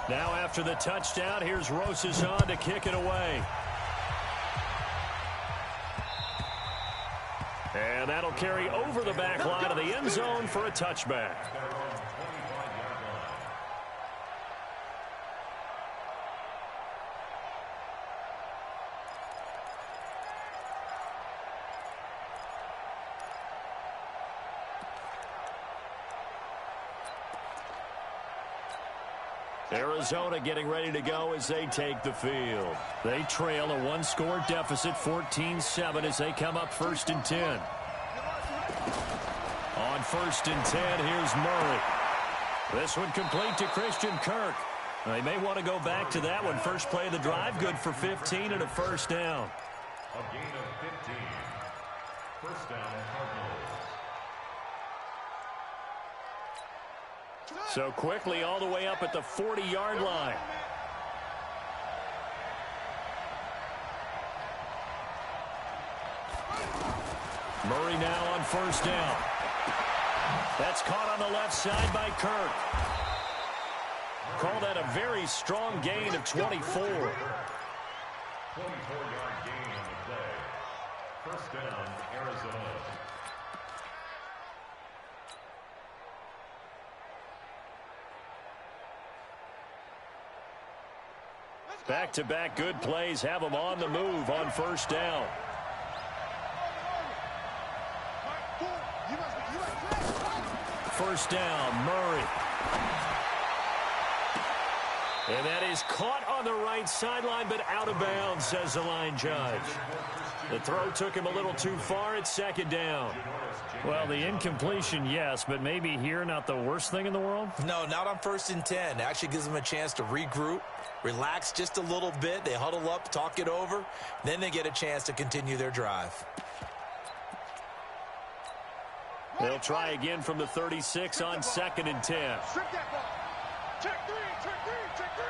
Now after the touchdown, here's Rosas on to kick it away. And that'll carry over the back line of the end zone for a touchback. Arizona getting ready to go as they take the field. They trail a one-score deficit, 14-7, as they come up 1st and 10. On 1st and 10, here's Murray. This one complete to Christian Kirk. They may want to go back to that one. First play of the drive, good for 15 and a first down. A gain of 15. First down, Cardinals. So quickly all the way up at the 40-yard line. Murray now on first down. That's caught on the left side by Kirk. Call that a very strong gain of 24. 24-yard gain on the play. First down, Arizona. Back-to-back good plays have them on the move on first down. First down, Murray. And that is caught on the right sideline, but out of bounds, says the line judge. The throw took him a little too far. It's second down. Well, the incompletion, yes, but maybe here not the worst thing in the world? No, not on 1st and 10. Actually gives them a chance to regroup, relax just a little bit. They huddle up, talk it over. Then they get a chance to continue their drive. They'll try again from the 36 on 2nd and 10. Strip that ball. Check 3, check 3, check 3.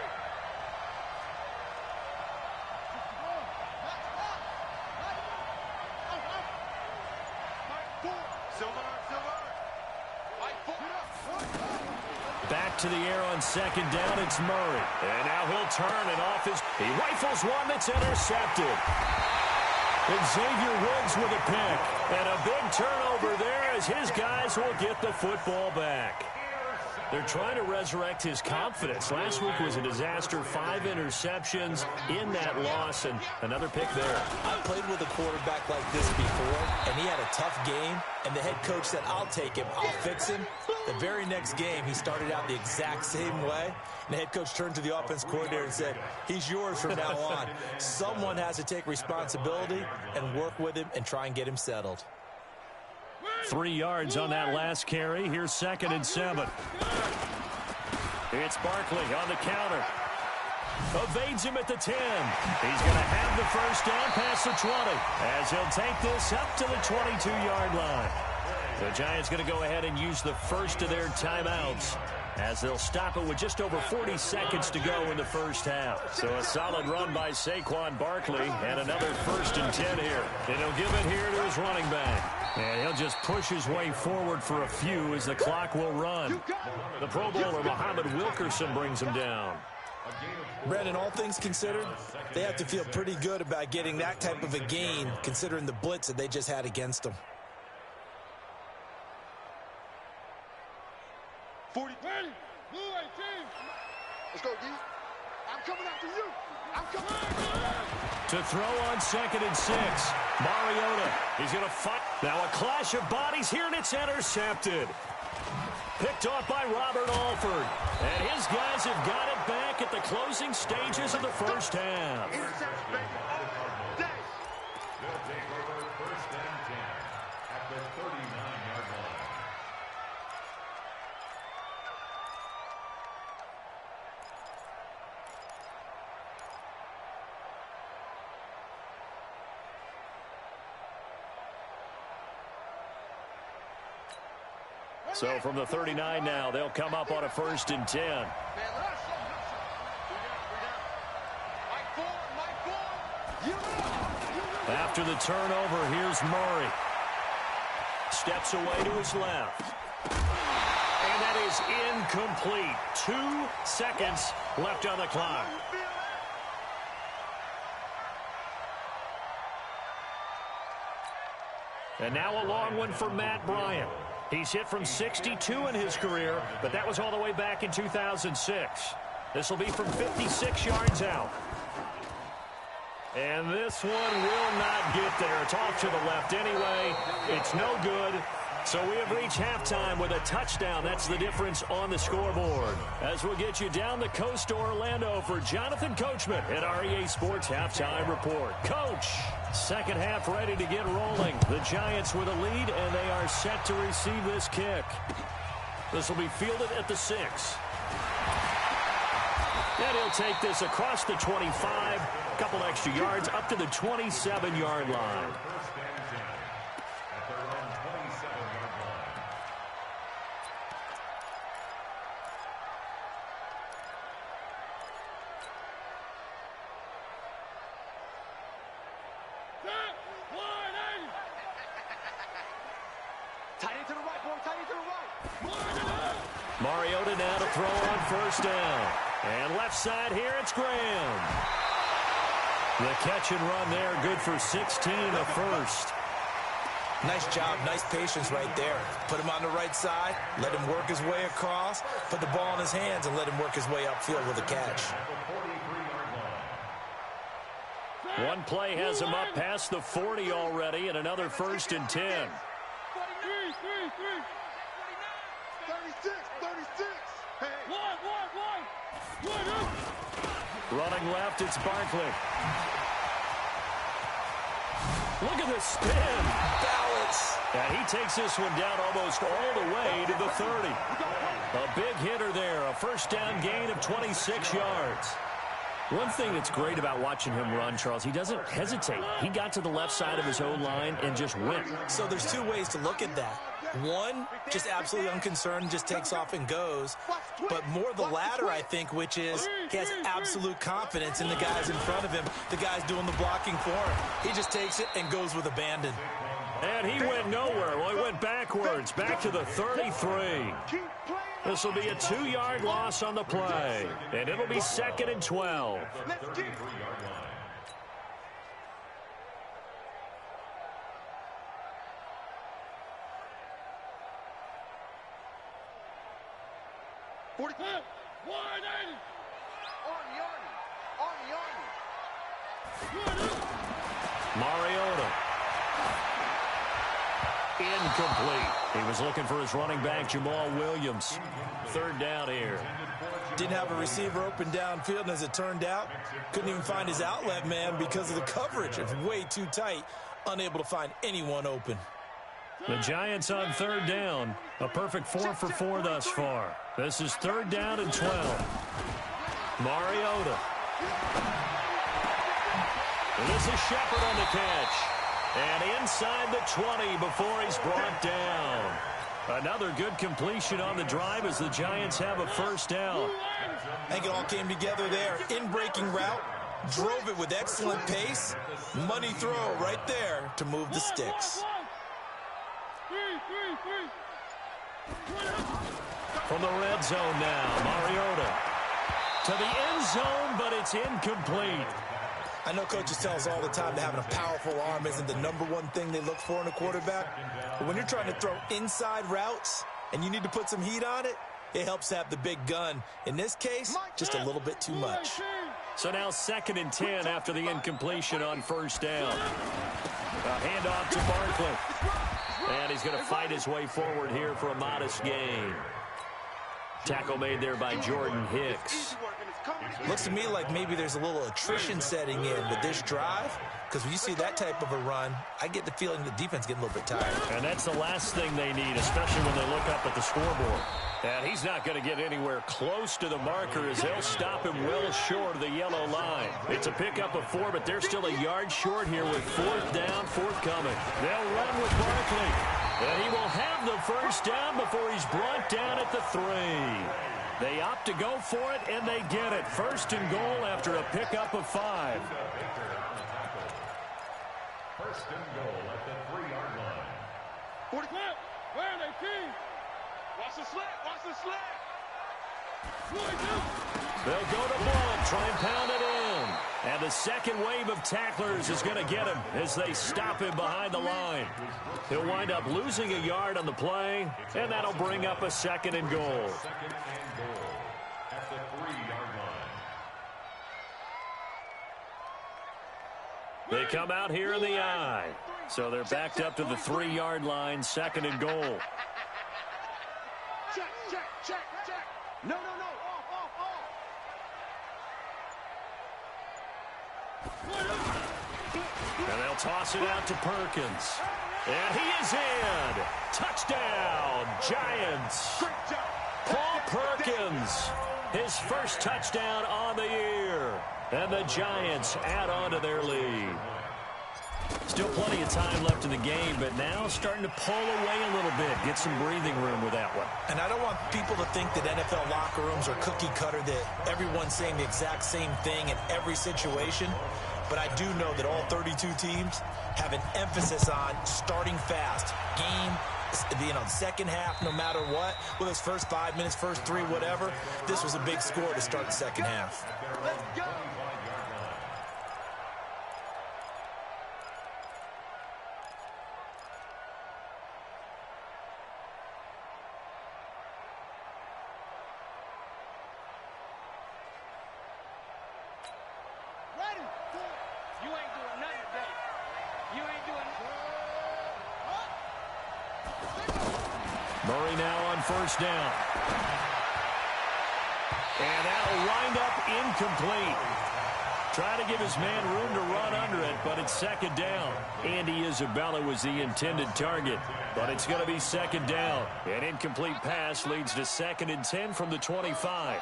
Back to the air on 2nd down, it's Murray. And now he'll turn and off his... He rifles one that's intercepted. And Xavier Woods with a pick. And a big turnover there as his guys will get the football back. They're trying to resurrect his confidence. Last week was a disaster. 5 interceptions in that loss, and another pick there. I played with a quarterback like this before, and he had a tough game, and the head coach said, I'll take him, I'll fix him. The very next game, he started out the exact same way, and the head coach turned to the offense coordinator and said, he's yours from now on. Someone has to take responsibility and work with him and try and get him settled. 3 yards on that last carry. Here's 2nd and 7. It's Barkley on the counter. Evades him at the 10. He's going to have the first down past the 20 as he'll take this up to the 22-yard line. The Giants going to go ahead and use the first of their timeouts as they'll stop it with just over 40 seconds to go in the first half. So a solid run by Saquon Barkley and another 1st and 10 here. And he'll give it here to his running back. And he'll just push his way forward for a few as the clock will run. The Pro Bowler Muhammad Wilkerson brings him down. Brandon, all things considered, they have to feel pretty good about getting that type of a gain considering the blitz that they just had against them. 40. Ready? Blue 18. Let's go, D. I'm coming after you. I'm coming. To throw on 2nd and 6. Mariota. He's going to fight. Now a clash of bodies here, and it's intercepted. Picked off by Robert Alford. And his guys have got it back at the closing stages of the first half. Interception, baby. Dash. They'll take over 1st and 10 at the 39-yard line. So from the 39 now, they'll come up on a 1st and 10. After the turnover, here's Murray. Steps away to his left. And that is incomplete. 2 seconds left on the clock. And now a long one for Matt Bryant. He's hit from 62 in his career, but that was all the way back in 2006. This will be from 56 yards out. And this one will not get there. It's off to the left anyway. It's no good. So we have reached halftime with a touchdown. That's the difference on the scoreboard. As we'll get you down the coast to Orlando for Jonathan Coachman at REA Sports Halftime Report. Coach, second half ready to get rolling. The Giants with a lead, and they are set to receive this kick. This will be fielded at the 6. And he'll take this across the 25, a couple extra yards, up to the 27-yard line. Mariota now to throw on first down. And left side here, it's Graham. The catch and run there, good for 16, a first. Nice job, nice patience right there. Put him on the right side, let him work his way across, put the ball in his hands, and let him work his way upfield with a catch. One play has him up past the 40 already, and another 1st and 10. 36. Hey. Running left, it's Barkley. Look at the spin. Balance. And he takes this one down almost all the way to the 30. A big hitter there, a first down gain of 26 yards. One thing that's great about watching him run, Charles, he doesn't hesitate. He got to the left side of his own line and just went. So there's 2 ways to look at that. One, just absolutely unconcerned, just takes off and goes. But more the latter, I think, which is he has absolute confidence in the guys in front of him, the guys doing the blocking for him. He just takes it and goes with abandon. And he went nowhere. Well, he went backwards, back to the 33. This will be a 2-yard loss on the play. And it'll be 2nd and 12. Mariota. Incomplete. He was looking for his running back, Jamal Williams. 3rd down here. Didn't have a receiver open downfield, and as it turned out, couldn't even find his outlet man because of the coverage. It's way too tight, unable to find anyone open. The Giants on 3rd down. A perfect 4 for 4 thus far. This is 3rd down and 12. Mariota. And this is Shepard on the catch. And inside the 20 before he's brought down. Another good completion on the drive as the Giants have a first down. I think it all came together there. In-breaking route, drove it with excellent pace. Money throw right there to move the sticks. From the red zone now, Mariota. To the end zone, but it's incomplete. I know coaches tell us all the time that having a powerful arm isn't the #1 thing they look for in a quarterback. But when you're trying to throw inside routes and you need to put some heat on it, it helps to have the big gun. In this case, just a little bit too much. So now 2nd and 10 after the incompletion on first down. A handoff to Barkley. And he's going to fight his way forward here for a modest gain. Tackle made there by Jordan Hicks. Looks to me like maybe there's a little attrition setting in with this drive, because when you see that type of a run, I get the feeling the defense getting a little bit tired. And that's the last thing they need, especially when they look up at the scoreboard. And he's not going to get anywhere close to the marker as they'll stop him well short of the yellow line. It's a pickup of 4, but they're still a yard short here with 4th down forthcoming. They'll run with Barkley. And he will have the first down before he's brought down at the 3. They opt to go for it, and they get it. 1st and goal after a pickup of 5. 1st and goal at the 3-yard line. 40. Where are they, team? Watch the slant. Watch the slant. They'll go to blow it, try and pound it in. And the second wave of tacklers is going to get him as they stop him behind the line. He'll wind up losing a yard on the play, and that'll bring up a 2nd and goal. Second and goal at the 3-yard line. They come out here in the I. So they're backed up to the 3-yard line, 2nd and goal. Check, check, check, check. No, no, no. And they'll toss it out to Perkins. And he is in. Touchdown, Giants. Paul Perkins, his first touchdown on the year. And the Giants add on to their lead. Still plenty of time left in the game, but now starting to pull away a little bit. Get some breathing room with that one. And I don't want people to think that NFL locker rooms are cookie cutter, that everyone's saying the exact same thing in every situation. But I do know that all 32 teams have an emphasis on starting fast. Second half, no matter what, whether it's first 5 minutes, first 3, whatever, this was a big score to start the second half. Let's go. You ain't doing nothing today. You ain't doing Murray now on first down. And that'll wind up incomplete. Trying to give his man room to run under it, but it's 2nd down. Andy Isabella was the intended target, but it's going to be 2nd down. An incomplete pass leads to 2nd and 10 from the 25.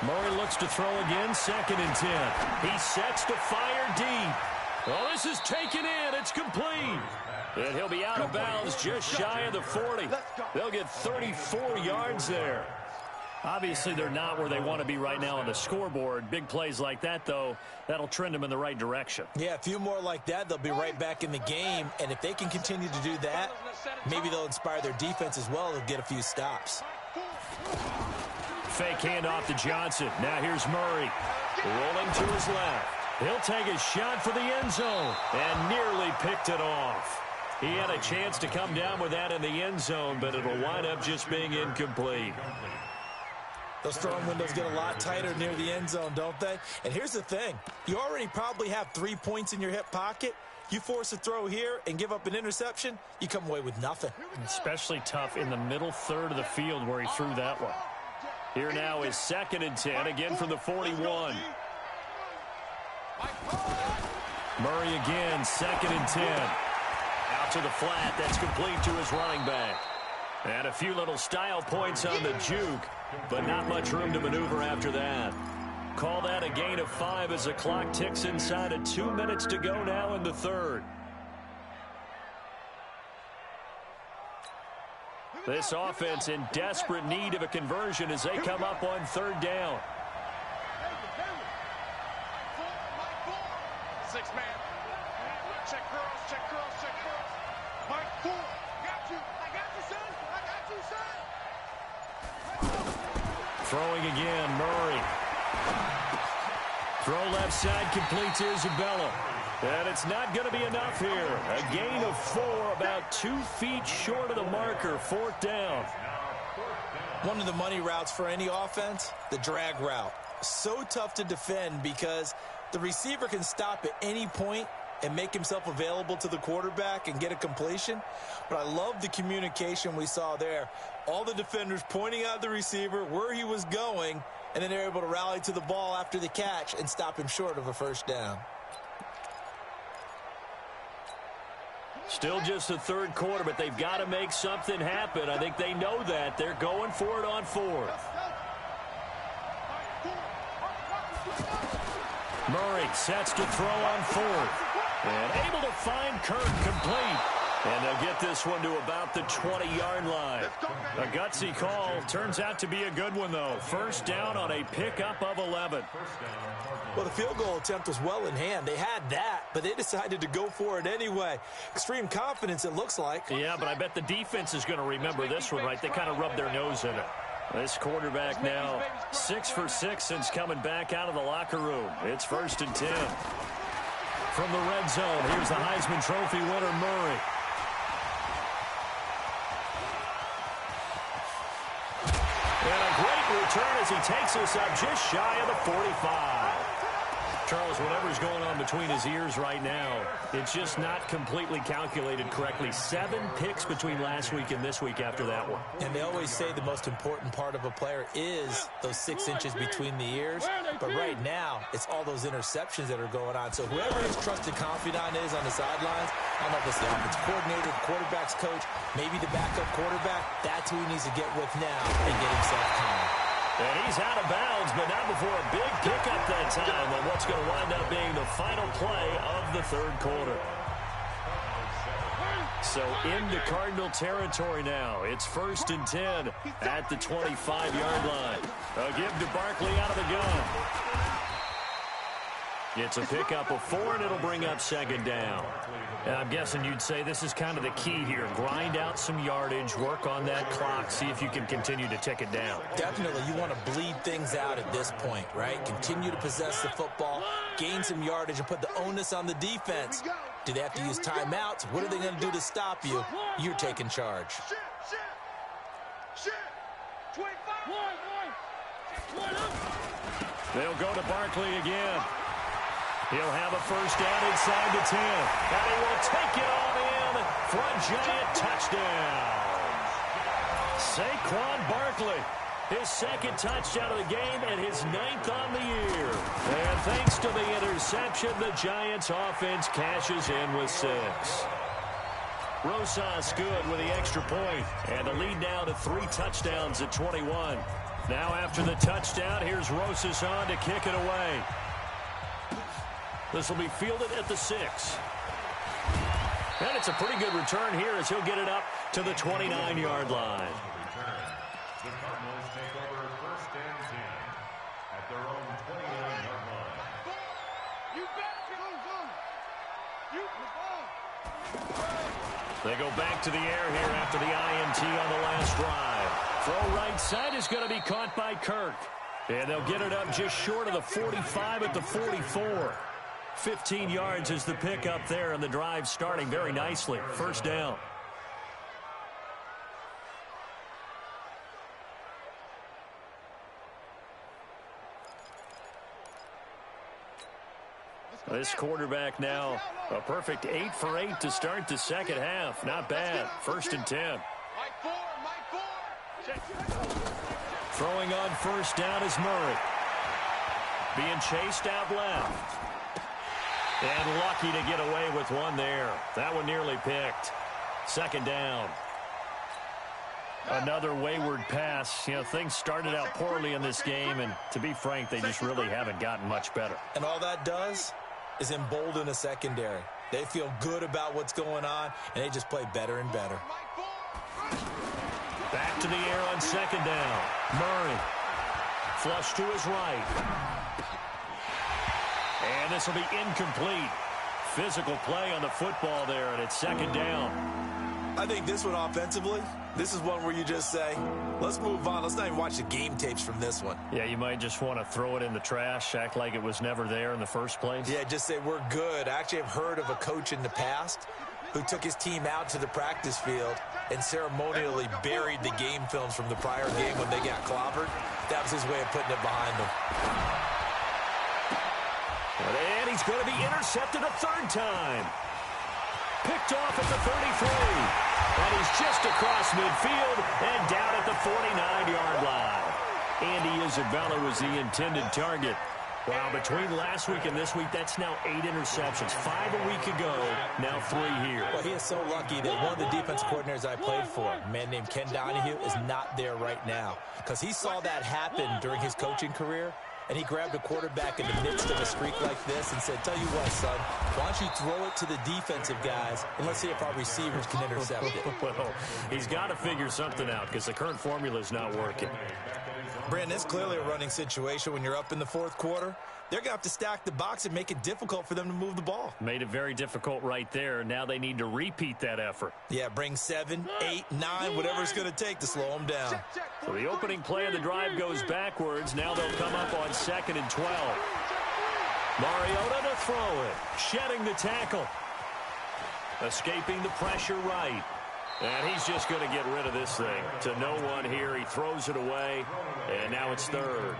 Murray looks to throw again, 2nd and 10. He sets to fire deep. Oh, this is taken in. It's complete. And he'll be out of bounds just shy of the 40. They'll get 34 yards there. Obviously, they're not where they want to be right now on the scoreboard. Big plays like that, though, that'll trend them in the right direction. Yeah, a few more like that, they'll be right back in the game. And if they can continue to do that, maybe they'll inspire their defense as well. They'll get a few stops. Fake handoff to Johnson. Now here's Murray. Rolling to his left. He'll take a shot for the end zone and nearly picked it off. He had a chance to come down with that in the end zone, but it'll wind up just being incomplete. Those throwing windows get a lot tighter near the end zone, don't they? And here's the thing. You already probably have 3 points in your hip pocket. You force a throw here and give up an interception, you come away with nothing. Especially tough in the middle third of the field where he threw that one. Here now is 2nd and 10, again from the 41. Murray again, 2nd and 10. Out to the flat, that's complete to his running back. And a few little style points on the juke, but not much room to maneuver after that. Call that a gain of 5 as the clock ticks inside of 2 minutes to go now in the third. This offense in desperate need of a conversion as they come up on 3rd down. 6 man. Check girls, check girls, check girls. Mike 4. Got you. I got you, son. I got you, son. Throwing again, Murray. Throw left side, complete to Isabella. And it's not going to be enough here. A gain of 4, about 2 feet short of the marker, 4th down. One of the money routes for any offense, the drag route. So tough to defend because the receiver can stop at any point and make himself available to the quarterback and get a completion. But I love the communication we saw there. All the defenders pointing out the receiver, where he was going, and then they're able to rally to the ball after the catch and stop him short of a 1st down. Still just the 3rd quarter, but they've got to make something happen. I think they know that. They're going for it on 4th. Murray sets to throw on 4th. And able to find Kirk complete. And they'll get this one to about the 20-yard line. A gutsy call. Turns out to be a good one, though. First down on a pickup of 11. Well, the field goal attempt was well in hand. They had that, but they decided to go for it anyway. Extreme confidence, it looks like. Yeah, but I bet the defense is going to remember this one, right? They kind of rubbed their nose in it. This quarterback now 6 for 6 since coming back out of the locker room. It's 1st and 10. From the red zone, here's the Heisman Trophy winner, Murray. And a great return as he takes us up just shy of the 45. Charles, whatever's going on between his ears right now, it's just not completely calculated correctly. 7 picks between last week and this week after that one. And they always say the most important part of a player is those 6 inches between the ears. But right now, it's all those interceptions that are going on. So whoever his trusted confidant is on the sidelines, I don't know if it's the offensive coordinator, the quarterback's coach, maybe the backup quarterback, that's who he needs to get with now and get himself calm. And he's out of bounds, but not before a big pickup that time on what's going to wind up being the final play of the 3rd quarter. So into Cardinal territory now. It's 1st and 10 at the 25-yard line. A give to Barkley out of the gun. It's a pickup of 4, and it'll bring up 2nd down. And I'm guessing you'd say this is kind of the key here. Grind out some yardage, work on that clock, see if you can continue to tick it down. Definitely. You want to bleed things out at this point, right? Continue to possess the football, gain some yardage, and put the onus on the defense. Do they have to use timeouts? What are they going to do to stop you? You're taking charge. They'll go to Barkley again. He'll have a first down inside the 10. And he will take it all in for a giant touchdown. Saquon Barkley, his 2nd touchdown of the game and his 9th on the year. And thanks to the interception, the Giants offense cashes in with 6. Rosas good with the extra point. And the lead now to 3 touchdowns at 21. Now after the touchdown, here's Rosas on to kick it away. This will be fielded at the 6. And it's a pretty good return here as he'll get it up to the 29-yard line. The Cardinals take over 1st and 10 at their own 29-yard line. You back. They go back to the air here after the INT on the last drive. Throw right side is going to be caught by Kirk. And they'll get it up just short of the 45 at the 44. 15 yards is the pickup there, and the drive starting very nicely. 1st down. This quarterback now a perfect 8 for 8 to start the 2nd half. Not bad. 1st and 10. Throwing on 1st down is Murray. Being chased out left. And lucky to get away with one there. That one nearly picked. 2nd down. Another wayward pass. You know, things started out poorly in this game, and to be frank, they just really haven't gotten much better. And all that does is embolden a secondary. They feel good about what's going on, and they just play better and better. Back to the air on 2nd down. Murray. Flush to his right. And this will be incomplete. Physical play on the football there, and it's 2nd down. I think this one offensively, this is one where you just say, let's move on. Let's not even watch the game tapes from this one. Yeah, you might just want to throw it in the trash, act like it was never there in the first place. Yeah, just say we're good. I actually have heard of a coach in the past who took his team out to the practice field and ceremonially buried the game films from the prior game when they got clobbered. That was his way of putting it behind them. And he's going to be intercepted a 3rd time. Picked off at the 33. And he's just across midfield and down at the 49-yard line. Andy Isabella was the intended target. Wow, between last week and this week, that's now 8 interceptions. 5 a week ago, now 3 here. Well, he is so lucky that one of the defense coordinators I played for, a man named Ken Donahue, is not there right now. Because he saw that happen during his coaching career, and he grabbed a quarterback in the midst of a streak like this and said, tell you what, son, why don't you throw it to the defensive guys, and let's see if our receivers can intercept it. Well, he's got to figure something out because the current formula is not working. Brandon, it's clearly a running situation when you're up in the fourth quarter. They're going to have to stack the box and make it difficult for them to move the ball. Made it very difficult right there. Now they need to repeat that effort. Yeah, bring 7, 8, 9, whatever it's going to take to slow them down. So the opening play of the drive goes backwards. Now they'll come up on 2nd and 12. Mariota to throw it. Shedding the tackle. Escaping the pressure right. And he's just going to get rid of this thing. To no one here. He throws it away. And now it's 3rd.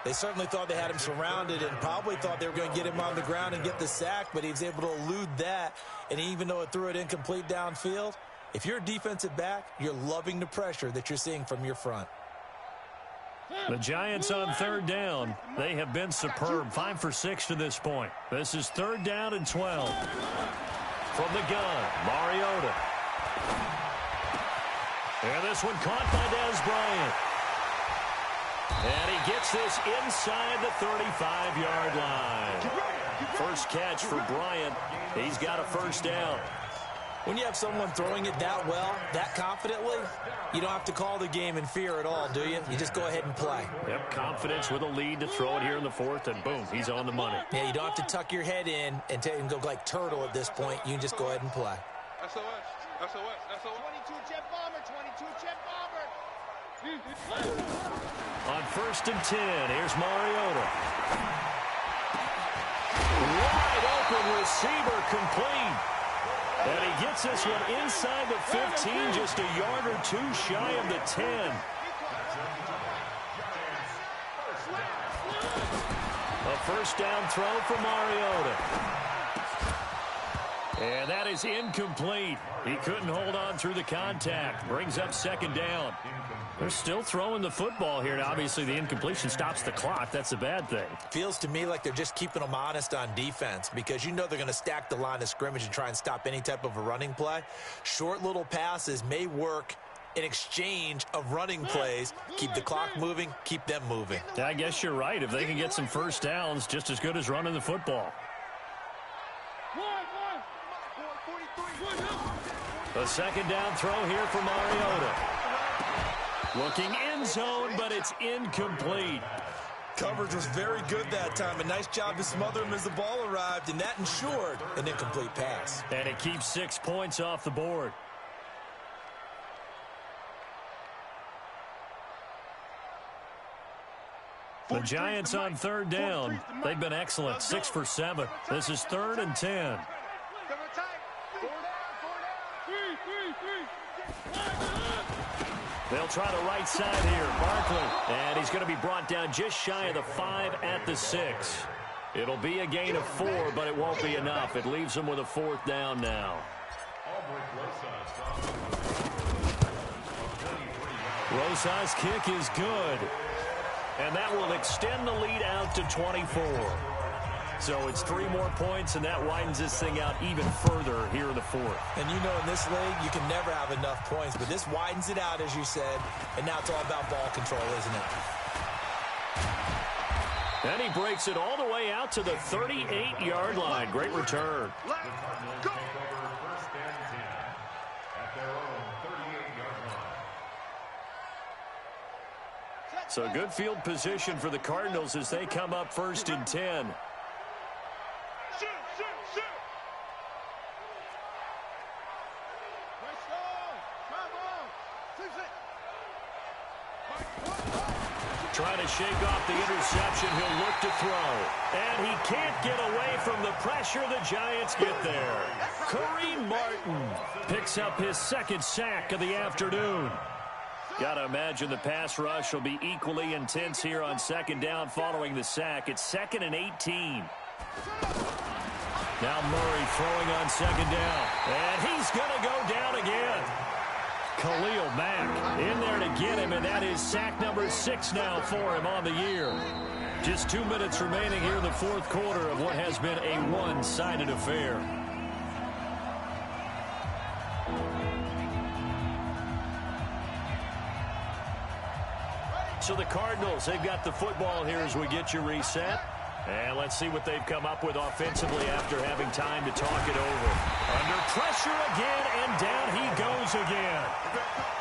They certainly thought they had him surrounded and probably thought they were going to get him on the ground and get the sack, but he was able to elude that. And even though it threw it incomplete downfield, if you're a defensive back, you're loving the pressure that you're seeing from your front. The Giants on 3rd down. They have been superb. 5 for 6 to this point. This is 3rd down and 12. From the gun, Mariota. And this one caught by Dez Bryant. And he gets this inside the 35-yard line. First catch for Bryant. He's got a 1st down. When you have someone throwing it that well, that confidently, you don't have to call the game in fear at all, do you? You just go ahead and play. Yep, confidence with a lead to throw it here in the 4th, and boom, he's on the money. Yeah, you don't have to tuck your head in and go like turtle at this point. You can just go ahead and play. SOS. 22 jet bomber, 22 jet bomber. On 1st and 10, here's Mariota. Wide open receiver complete. And he gets this one inside the 15, just a yard or 2 shy of the 10. A 1st down throw for Mariota. And that is incomplete. He couldn't hold on through the contact. Brings up 2nd down. They're still throwing the football here. Now, obviously, the incompletion stops the clock. That's a bad thing. Feels to me like they're just keeping them honest on defense because you know they're going to stack the line of scrimmage and try and stop any type of a running play. Short little passes may work in exchange of running plays. Keep the clock moving, keep them moving. I guess you're right. If they can get some 1st downs, just as good as running the football. A 2nd down throw here for Mariota. Looking end zone, but it's incomplete. Coverage was very good that time. A nice job to smother him as the ball arrived, and that ensured an incomplete pass. And it keeps 6 points off the board. The Giants on 3rd down. They've been excellent. 6 for 7. This is 3rd and 10. They'll try the right side here. Barkley. And he's going to be brought down just shy of the 5 at the 6. It'll be a gain of 4, but it won't be enough. It leaves him with a 4th down now. Rosa's kick is good. And that will extend the lead out to 24. So it's 3 more points, and that widens this thing out even further here in the 4th. And you know in this league, you can never have enough points, but this widens it out, as you said, and now it's all about ball control, isn't it? And he breaks it all the way out to the 38-yard line. Great return. Go. First and 10 at their own 38-yard line. So good field position for the Cardinals as they come up 1st and 10. Shoot. Trying to shake off the interception. He'll look to throw. And he can't get away from the pressure. The Giants get there. Kareem Martin picks up his 2nd sack of the afternoon. Got to imagine the pass rush will be equally intense here on 2nd down following the sack. It's 2nd and 18. Now Murray throwing on 2nd down. And he's going to go down again. Khalil Mack in there to get him, and that is sack number 6 now for him on the year. Just 2 minutes remaining here in the 4th quarter of what has been a one-sided affair. So the Cardinals, they've got the football here as we get you reset. And let's see what they've come up with offensively after having time to talk it over. Under pressure again, and down he goes again.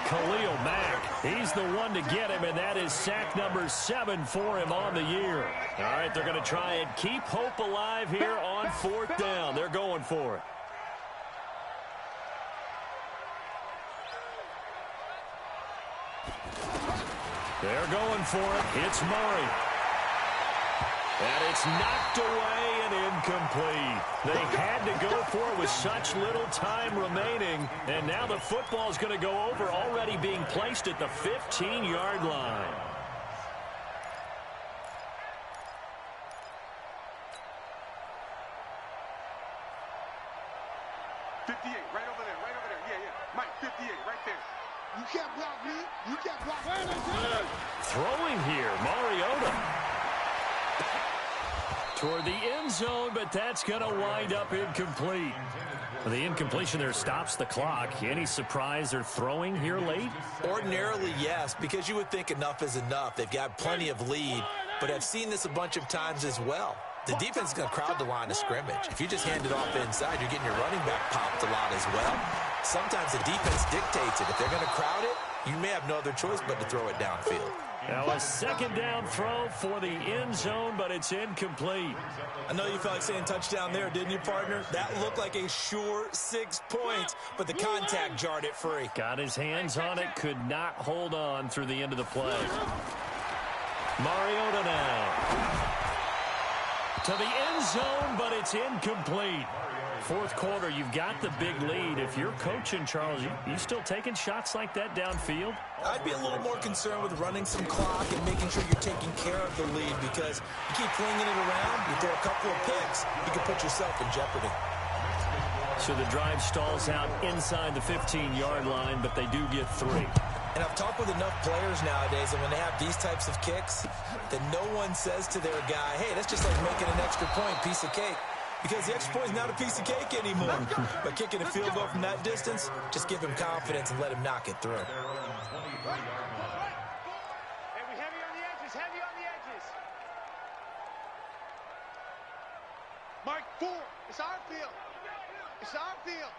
Khalil Mack, he's the one to get him, and that is sack number 7 for him on the year. All right, they're going to try and keep hope alive here on 4th down. They're going for it. They're going for it. It's Murray. And it's knocked away and incomplete. They had to go for it with such little time remaining. And now the football's going to go over, already being placed at the 15-yard line. You can't block me. You can't block me. Throwing here, Mariota. Toward the end zone, but that's going to wind up incomplete. The incompletion there stops the clock. Any surprise they're throwing here late? Ordinarily, yes, because you would think enough is enough. They've got plenty of lead, but I've seen this a bunch of times as well. The defense is going to crowd the line of scrimmage. If you just hand it off inside, you're getting your running back popped a lot as well. Sometimes the defense dictates it. If they're going to crowd it, you may have no other choice but to throw it downfield. Now a second down throw for the end zone, but it's incomplete. I know you felt like saying touchdown there, didn't you, partner? That looked like a sure 6 points, but the contact jarred it free. Got his hands on it, could not hold on through the end of the play. Mariota now. To the end zone, but it's incomplete. Fourth quarter, you've got the big lead. If you're coaching, Charles, you still taking shots like that downfield? I'd be a little more concerned with running some clock and making sure you're taking care of the lead, because you keep flinging it around, you throw a couple of picks, you can put yourself in jeopardy. So the drive stalls out inside the 15-yard line, but they do get 3. And I've talked with enough players nowadays, and when they have these types of kicks, that no one says to their guy, hey, that's just like making an extra point, piece of cake. Because the extra point is not a piece of cake anymore. But kicking a field goal from that distance, just give him confidence and let him knock it through. Hey, we heavy on the edges, heavy on the edges. Mike 4, it's our field. It's our field.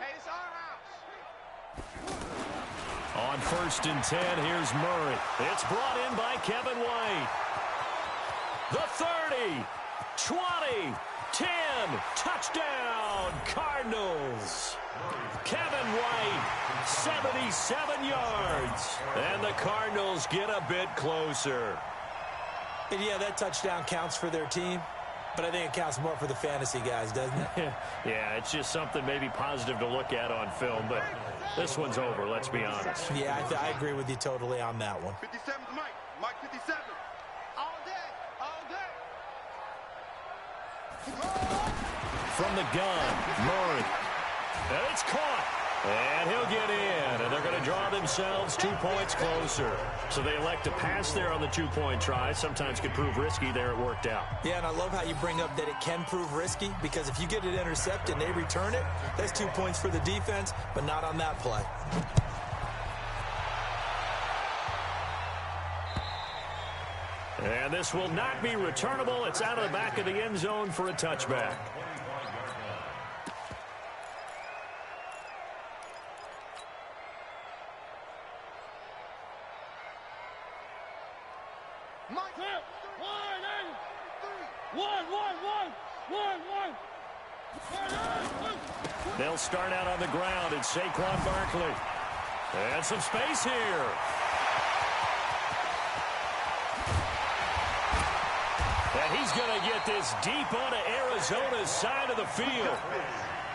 Hey, it's our house. On 1st and 10, here's Murray. It's brought in by Kevin White. The 30, 20, 10, touchdown, Cardinals. Kevin White, 77 yards. And the Cardinals get a bit closer. And yeah, that touchdown counts for their team, but I think it counts more for the fantasy guys, doesn't it? Yeah, it's just something maybe positive to look at on film, but this one's over, let's be honest. Yeah, I agree with you totally on that one. 57 is Mike. Mike 57. All day. All day. From the gun, Murray. And it's caught. And he'll get in. And they're going to draw themselves 2 points closer. So they elect to pass there on the 2-point try. Sometimes could prove risky. There it worked out. Yeah, and I love how you bring up that it can prove risky, because if you get it intercepted and they return it, that's 2 points for the defense, but not on that play. And this will not be returnable. It's out of the back of the end zone for a touchback. They'll start out on the ground. It's Saquon Barkley. And some space here. And he's going to get this deep onto Arizona's side of the field.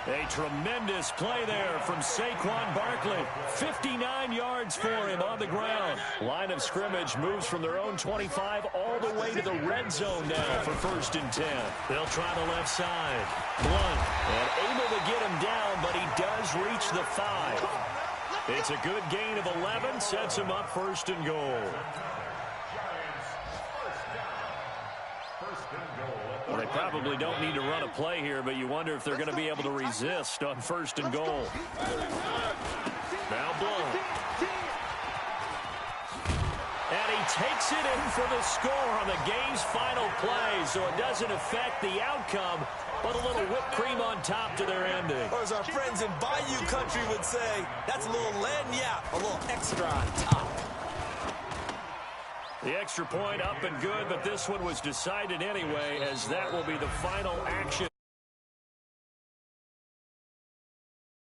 A tremendous play there from Saquon Barkley. 59 yards for him on the ground. Line of scrimmage moves from their own 25 all the way to the red zone now for 1st and 10. They'll try the left side. Blunt, and able to get him down, but he does reach the 5. It's a good gain of 11, sets him up 1st and goal. Well, they probably don't need to run a play here, but you wonder if they're going to be able to resist on 1st and goal. Now Blunt. And he takes it in for the score on the game's final play, so it doesn't affect the outcome, but a little whipped cream on top to their ending. Or as our friends in Bayou Country would say, that's a little lagniappe, a little extra on top. The extra point up and good, but this one was decided anyway, as that will be the final action.